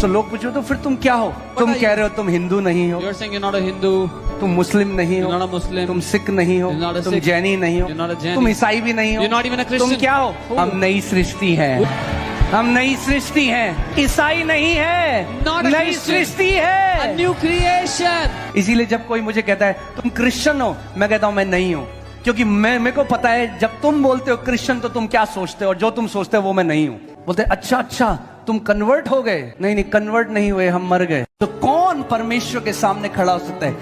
तो लोग पूछो तो फिर तुम क्या हो? तुम कह रहे हो तुम हिंदू नहीं हो, You're saying you're not a Hindu, तुम मुस्लिम नहीं you're हो, not a Muslim, तुम सिख नहीं हो, You're not a तुम Sikh. जैनी नहीं हो, You're not a Jaini. तुम ईसाई भी नहीं हो, You're not even a तुम Christian. क्या हो? हम नई सृष्टि हैं, हम नई सृष्टि हैं, ईसाई नहीं है, Not a नई Christian. सृष्टि a है। new creation. इसीलिए जब कोई मुझे कहता है तुम क्रिश्चियन हो, मैं कहता हूं मैं नहीं हूं, क्योंकि मेरे को पता है जब तुम बोलते हो क्रिश्चियन तो तुम क्या सोचते हो, और जो तुम सोचते हो वो मैं नहीं हूं। बोलते अच्छा तुम कन्वर्ट हो गए? नहीं कन्वर्ट नहीं हुए, हम मर गए। तो कौन परमेश्वर के सामने खड़ा हो सकता है?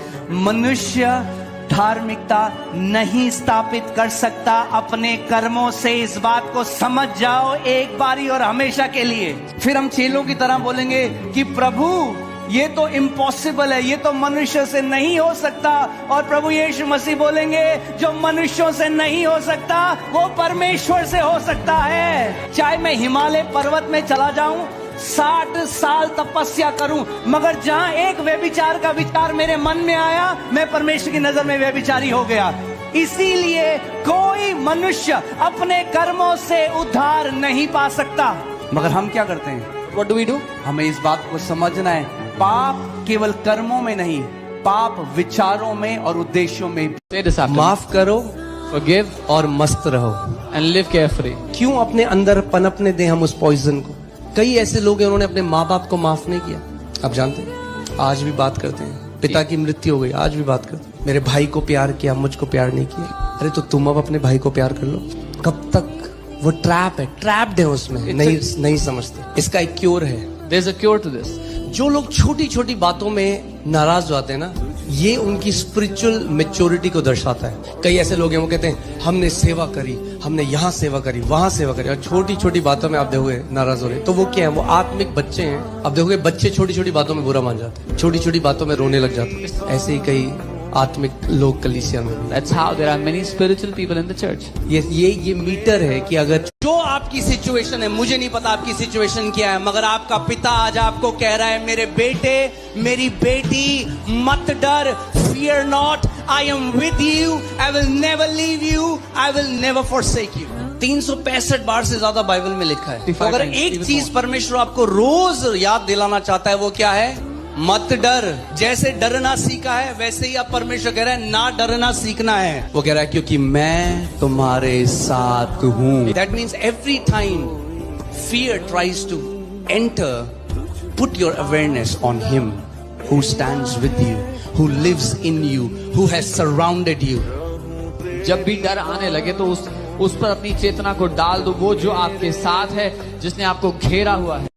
मनुष्य धार्मिकता नहीं स्थापित कर सकता अपने कर्मों से। इस बात को समझ जाओ एक बारी और हमेशा के लिए। फिर हम चेलों की तरह बोलेंगे कि प्रभु ये तो इम्पॉसिबल है, ये तो मनुष्य से नहीं हो सकता। और प्रभु यीशु मसीह बोलेंगे जो मनुष्यों से नहीं हो सकता वो परमेश्वर से हो सकता है। चाहे मैं हिमालय पर्वत में चला जाऊं, 60 साल तपस्या करूं, मगर जहां एक व्यभिचार का विचार मेरे मन में आया, मैं परमेश्वर की नजर में व्यभिचारी हो गया। इसीलिए कोई मनुष्य अपने कर्मों से उद्धार नहीं पा सकता। मगर हम क्या करते हैं? What do we do? हमें इस बात को समझना है, पाप केवल कर्मों में नहीं, पाप विचारों में और उद्देश्यों में। Say this after me. माफ करो Forgive और मस्त रहो। and live carefree. क्यों अपने अंदर पनपने दें हम उस पॉइजन को? कई ऐसे लोग हैं उन्होंने अपने माँ बाप को माफ नहीं किया। आप जानते हैं, आज भी बात करते हैं, पिता की मृत्यु हो गई, आज भी बात करते हैं, मेरे भाई को प्यार किया, मुझको प्यार नहीं किया। अरे तो तुम अब अपने भाई को प्यार कर लो। कब तक? वो ट्रैप है, ट्रैप्ड है उसमें, नहीं समझते। इसका एक क्योर है। There's a cure to this. जो लोग छोटी छोटी बातों में नाराज जाते हैं ना, ये उनकी स्पिरिचुअल मैच्योरिटी को दर्शाता है। कई ऐसे लोग हैं वो कहते हैं हमने सेवा करी, हमने यहाँ सेवा करी, वहां सेवा करी, और छोटी छोटी बातों में आप देखोगे नाराज हो रहे। तो वो क्या है? वो आत्मिक बच्चे हैं। अब देखोगे बच्चे छोटी छोटी बातों में बुरा मान जाते हैं, छोटी छोटी बातों में रोने लग जाते हैं। ऐसे ही कई आत्मिक लोग कलीसिया में। That's how there are many spiritual people in the church. ये मीटर है कि अगर जो आपकी सिचुएशन है, मुझे नहीं पता आपकी सिचुएशन क्या है, मगर आपका पिता आज आपको कह रहा है मेरे बेटे, मेरी बेटी, मत डर, fear not, I am with you, I will never leave you, I will never forsake you। 365 बार से ज्यादा बाइबल में लिखा है। तो अगर एक चीज परमेश्वर आपको रोज याद दिलाना चाहता है, वो क्या है? मत डर। जैसे डरना सीखा है वैसे ही आप परमेश्वर कह रहा है ना डरना सीखना है। वो कह रहा है क्योंकि मैं तुम्हारे साथ हूं। That means every time fear tries to enter, put your awareness on him who stands with you, who lives in you, who has surrounded you। जब भी डर आने लगे तो उस पर अपनी चेतना को डाल दो, वो जो आपके साथ है, जिसने आपको घेरा हुआ है।